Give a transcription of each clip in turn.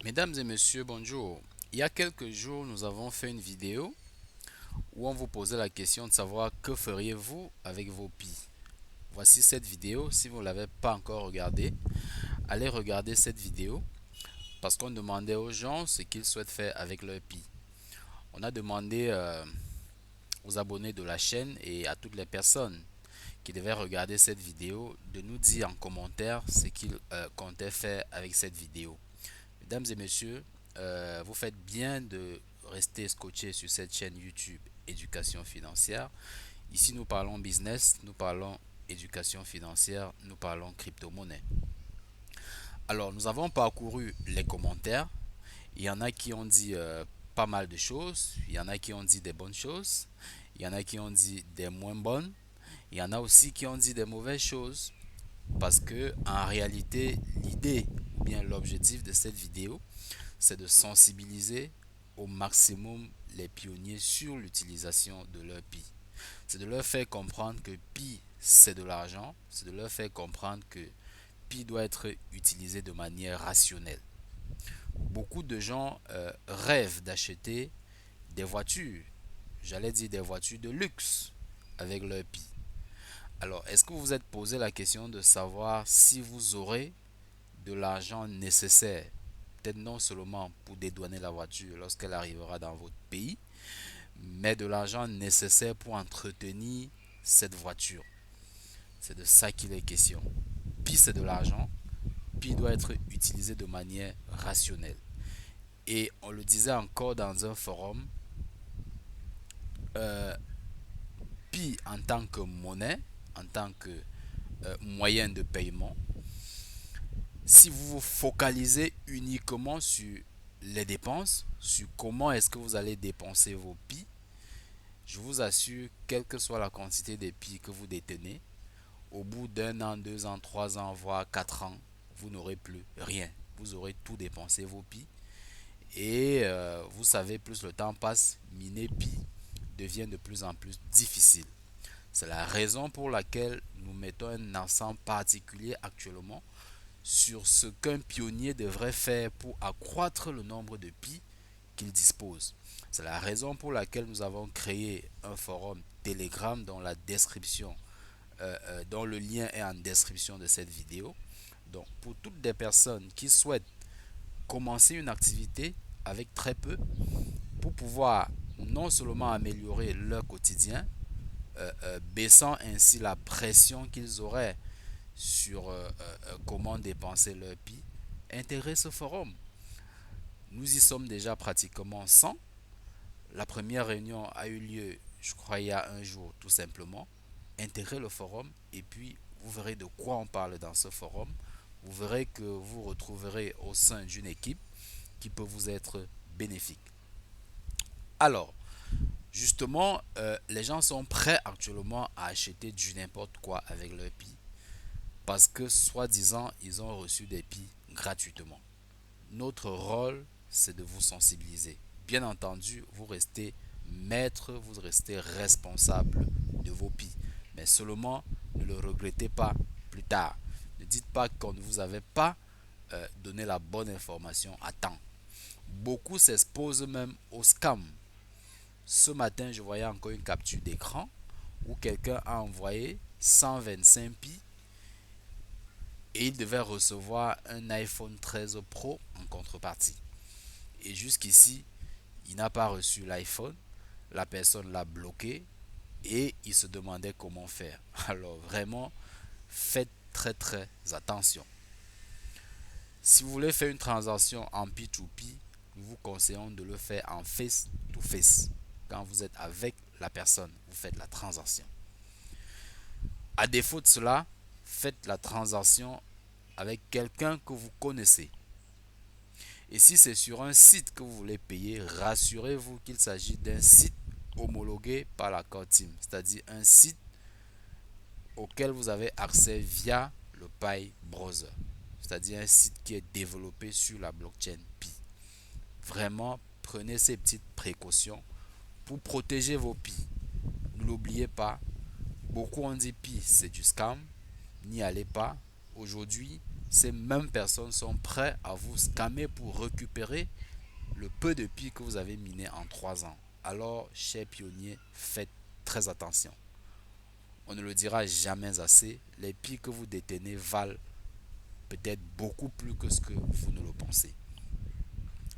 Mesdames et messieurs, bonjour. Il y a quelques jours, nous avons fait une vidéo où on vous posait la question de savoir que feriez-vous avec vos pi. Voici cette vidéo. Si vous ne l'avez pas encore regardée, allez regarder cette vidéo parce qu'on demandait aux gens ce qu'ils souhaitent faire avec leur pi. On a demandé aux abonnés de la chaîne et à toutes les personnes qui devaient regarder cette vidéo de nous dire en commentaire ce qu'ils comptaient faire avec cette vidéo. Mesdames et messieurs, vous faites bien de rester scotché sur cette chaîne YouTube Éducation financière. Ici, nous parlons business, nous parlons éducation financière, nous parlons crypto-monnaie. Alors, nous avons parcouru les commentaires. Il y en a qui ont dit pas mal de choses. Il y en a qui ont dit des bonnes choses. Il y en a qui ont dit des moins bonnes. Il y en a aussi qui ont dit des mauvaises choses. Parce que, en réalité, l'idée ou bien l'objectif de cette vidéo, c'est de sensibiliser au maximum les pionniers sur l'utilisation de leur pi. C'est de leur faire comprendre que pi c'est de l'argent, c'est de leur faire comprendre que pi doit être utilisé de manière rationnelle. Beaucoup de gens rêvent d'acheter des voitures, j'allais dire des voitures de luxe avec leur pi. Alors, est-ce que vous vous êtes posé la question de savoir si vous aurez de l'argent nécessaire, peut-être non seulement pour dédouaner la voiture lorsqu'elle arrivera dans votre pays, mais de l'argent nécessaire pour entretenir cette voiture? C'est de ça qu'il est question. Puis c'est de l'argent, puis il doit être utilisé de manière rationnelle. Et on le disait encore dans un forum, euh, puis en tant que monnaie, en tant que moyen de paiement, si vous vous focalisez uniquement sur les dépenses, sur comment est-ce que vous allez dépenser vos pi, je vous assure, quelle que soit la quantité de pi que vous détenez, au bout d'un an, 2 ans, 3 ans, voire 4 ans, vous n'aurez plus rien. Vous aurez tout dépensé vos pi. Et vous savez, plus le temps passe, miner pi devient de plus en plus difficile. C'est la raison pour laquelle nous mettons un accent particulier actuellement sur ce qu'un pionnier devrait faire pour accroître le nombre de pi qu'il dispose. C'est la raison pour laquelle nous avons créé un forum Telegram dont la description, dont le lien est en description de cette vidéo. Donc pour toutes les personnes qui souhaitent commencer une activité avec très peu pour pouvoir non seulement améliorer leur quotidien, baissant ainsi la pression qu'ils auraient sur comment dépenser leur pi, intégrer ce forum. Nous y sommes déjà pratiquement 100. La première réunion a eu lieu, je crois, il y a un jour, tout simplement. Intégrez le forum et puis vous verrez de quoi on parle dans ce forum. Vous verrez que vous retrouverez au sein d'une équipe qui peut vous être bénéfique. Alors, justement, les gens sont prêts actuellement à acheter du n'importe quoi avec leur pi parce que, soi-disant, ils ont reçu des pi gratuitement. Notre rôle, c'est de vous sensibiliser. Bien entendu, vous restez maître, vous restez responsable de vos pi. Mais seulement, ne le regrettez pas plus tard. Ne dites pas qu'on ne vous avait pas donné la bonne information à temps. Beaucoup s'exposent même au scam. Ce matin, je voyais encore une capture d'écran où quelqu'un a envoyé 125 pi et il devait recevoir un iPhone 13 Pro en contrepartie. Et jusqu'ici, il n'a pas reçu l'iPhone, la personne l'a bloqué et il se demandait comment faire. Alors vraiment, faites très très attention. Si vous voulez faire une transaction en P2P, nous vous conseillons de le faire en face to face. Quand vous êtes avec la personne, vous faites la transaction. À défaut de cela, faites la transaction avec quelqu'un que vous connaissez. Et si c'est sur un site que vous voulez payer, rassurez-vous qu'il s'agit d'un site homologué par la Core Team, c'est-à-dire un site auquel vous avez accès via le Pi Browser, c'est-à-dire un site qui est développé sur la blockchain Pi. Vraiment, prenez ces petites précautions pour protéger vos Pi. Ne l'oubliez pas, beaucoup ont dit Pi c'est du scam, n'y allez pas. Aujourd'hui, ces mêmes personnes sont prêtes à vous scammer pour récupérer le peu de pis que vous avez miné en 3 ans. Alors, chers pionniers, faites très attention. On ne le dira jamais assez, les pis que vous détenez valent peut-être beaucoup plus que ce que vous ne le pensez.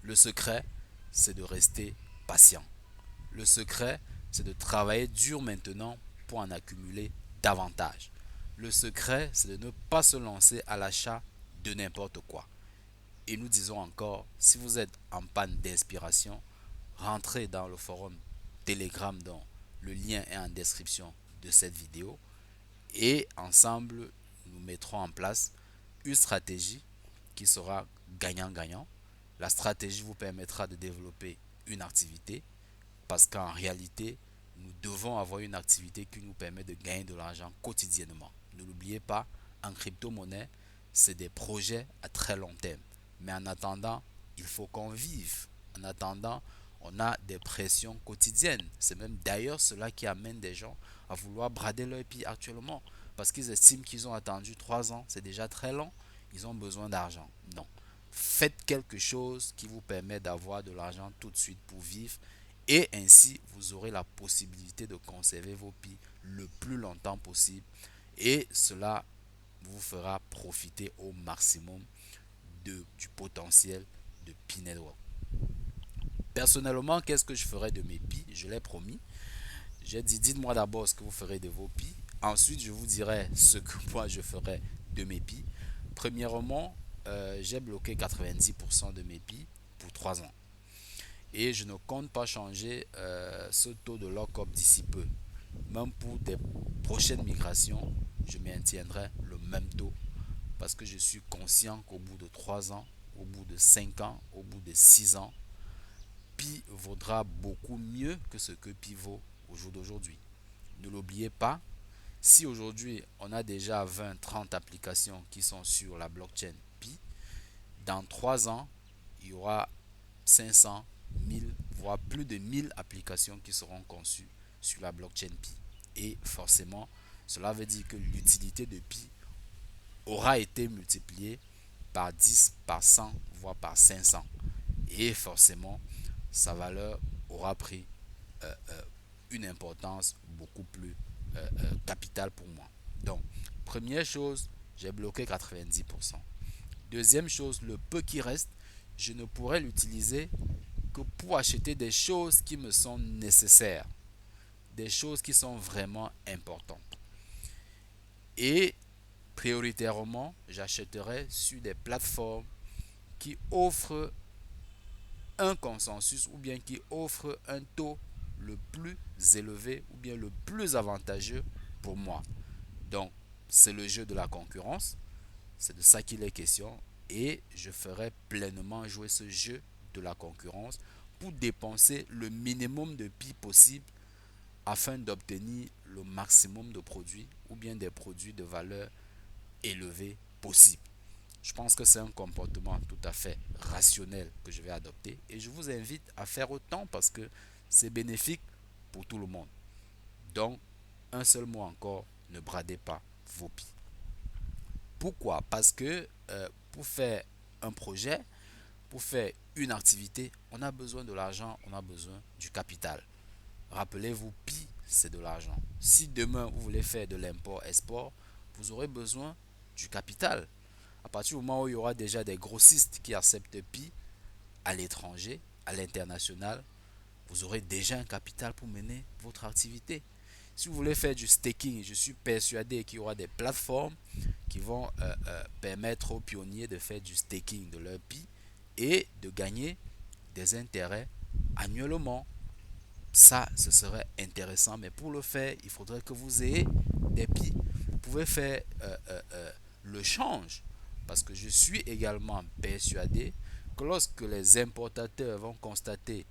Le secret, c'est de rester patient. Le secret, c'est de travailler dur maintenant pour en accumuler davantage. Le secret, c'est de ne pas se lancer à l'achat de n'importe quoi. Et nous disons encore, si vous êtes en panne d'inspiration, rentrez dans le forum Telegram dont le lien est en description de cette vidéo et ensemble, nous mettrons en place une stratégie qui sera gagnant-gagnant. La stratégie vous permettra de développer une activité parce qu'en réalité, nous devons avoir une activité qui nous permet de gagner de l'argent quotidiennement. Ne l'oubliez pas, en crypto-monnaie, c'est des projets à très long terme. Mais en attendant, il faut qu'on vive. En attendant, on a des pressions quotidiennes. C'est même d'ailleurs cela qui amène des gens à vouloir brader leur pied actuellement. Parce qu'ils estiment qu'ils ont attendu 3 ans, c'est déjà très long, ils ont besoin d'argent. Non. Faites quelque chose qui vous permet d'avoir de l'argent tout de suite pour vivre. Et ainsi, vous aurez la possibilité de conserver vos pies le plus longtemps possible. Et cela vous fera profiter au maximum du potentiel de Pi Network. Personnellement, qu'est-ce que je ferai de mes pi? Je l'ai promis. J'ai dit, dites-moi d'abord ce que vous ferez de vos pi. Ensuite, je vous dirai ce que moi je ferai de mes pi. Premièrement, j'ai bloqué 90% de mes pi pour 3 ans. Et je ne compte pas changer ce taux de lock-up d'ici peu. Même pour des prochaines migrations, je maintiendrai le même taux parce que je suis conscient qu'au bout de 3 ans, au bout de 5 ans, au bout de 6 ans, Pi vaudra beaucoup mieux que ce que Pi vaut au jour d'aujourd'hui. Ne l'oubliez pas, si aujourd'hui on a déjà 20-30 applications qui sont sur la blockchain Pi, dans 3 ans, il y aura 500, 1000, voire plus de 1000 applications qui seront conçues sur la blockchain Pi. Et forcément, cela veut dire que l'utilité de Pi aura été multipliée par 10, par 100, voire par 500. Et forcément, sa valeur aura pris une importance beaucoup plus capitale pour moi. Donc, première chose, j'ai bloqué 90%. Deuxième chose, le peu qui reste, je ne pourrais l'utiliser que pour acheter des choses qui me sont nécessaires, des choses qui sont vraiment importantes. Et prioritairement, j'achèterai sur des plateformes qui offrent un consensus ou bien qui offrent un taux le plus élevé ou bien le plus avantageux pour moi. Donc, c'est le jeu de la concurrence, c'est de ça qu'il est question et je ferai pleinement jouer ce jeu de la concurrence pour dépenser le minimum de pi possible afin d'obtenir le maximum de produits ou bien des produits de valeur élevée possible. Je pense que c'est un comportement tout à fait rationnel que je vais adopter et je vous invite à faire autant parce que c'est bénéfique pour tout le monde. Donc, un seul mot encore, ne bradez pas vos pieds. Pourquoi? Parce que pour faire un projet, pour faire une activité, on a besoin de l'argent, on a besoin du capital. Rappelez-vous, pi, c'est de l'argent. Si demain vous voulez faire de l'import-export, vous aurez besoin du capital. À partir du moment où il y aura déjà des grossistes qui acceptent pi à l'étranger, à l'international, vous aurez déjà un capital pour mener votre activité. Si vous voulez faire du staking, je suis persuadé qu'il y aura des plateformes qui vont permettre aux pionniers de faire du staking de leur pi et de gagner des intérêts annuellement. Ça, ce serait intéressant, mais pour le faire, il faudrait que vous ayez des pi. Vous pouvez faire le change, parce que je suis également persuadé que lorsque les importateurs vont constater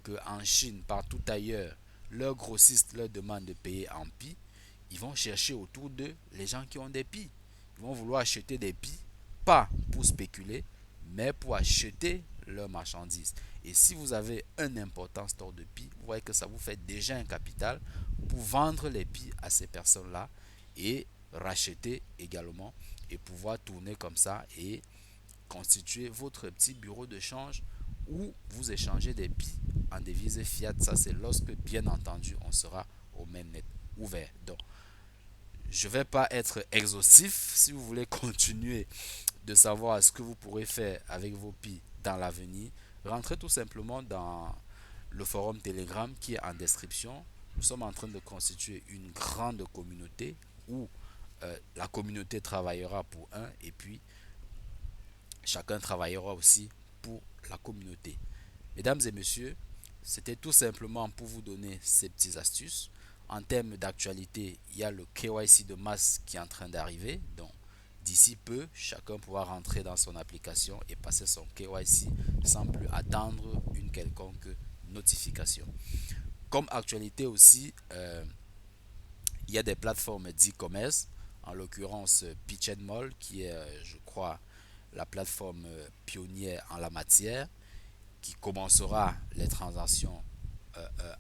qu'en Chine, partout ailleurs, leurs grossistes leur demandent de payer en pi, ils vont chercher autour d'eux les gens qui ont des pi. Ils vont vouloir acheter des pi, pas pour spéculer, mais pour acheter leurs marchandises. Et si vous avez un important store de pi, vous voyez que ça vous fait déjà un capital pour vendre les pi à ces personnes-là et racheter également et pouvoir tourner comme ça et constituer votre petit bureau de change où vous échangez des billes en devise fiat. Ça, c'est lorsque, bien entendu, on sera au mainnet ouvert. Donc, je ne vais pas être exhaustif. Si vous voulez continuer de savoir ce que vous pourrez faire avec vos billes dans l'avenir, rentrez tout simplement dans le forum Telegram qui est en description. Nous sommes en train de constituer une grande communauté où la communauté travaillera pour un et puis chacun travaillera aussi pour la communauté. Mesdames et messieurs, c'était tout simplement pour vous donner ces petites astuces. En termes d'actualité, il y a le KYC de masse qui est en train d'arriver. Donc, d'ici peu, chacun pourra rentrer dans son application et passer son KYC sans plus attendre une quelconque notification. Comme actualité aussi, il y a des plateformes d'e-commerce, en l'occurrence Pitch Mall, qui est, je crois, la plateforme pionnière en la matière, qui commencera les transactions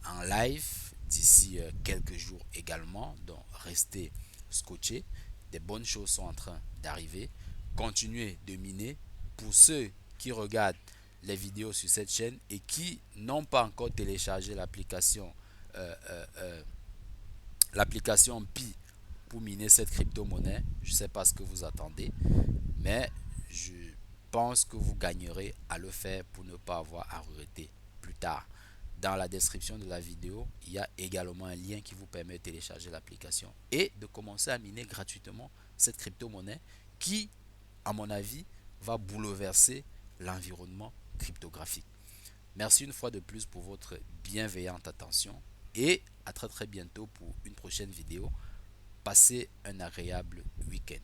en live d'ici quelques jours également. Donc, restez scotchés. Des bonnes choses sont en train d'arriver. Continuez de miner. Pour ceux qui regardent les vidéos sur cette chaîne et qui n'ont pas encore téléchargé euh, euh, euh, l'application Pi pour miner cette crypto-monnaie, je ne sais pas ce que vous attendez, mais je pense que vous gagnerez à le faire pour ne pas avoir à regretter plus tard. Dans la description de la vidéo, il y a également un lien qui vous permet de télécharger l'application et de commencer à miner gratuitement cette crypto-monnaie qui, à mon avis, va bouleverser l'environnement cryptographique. Merci une fois de plus pour votre bienveillante attention et à très bientôt pour une prochaine vidéo. Passez un agréable week-end.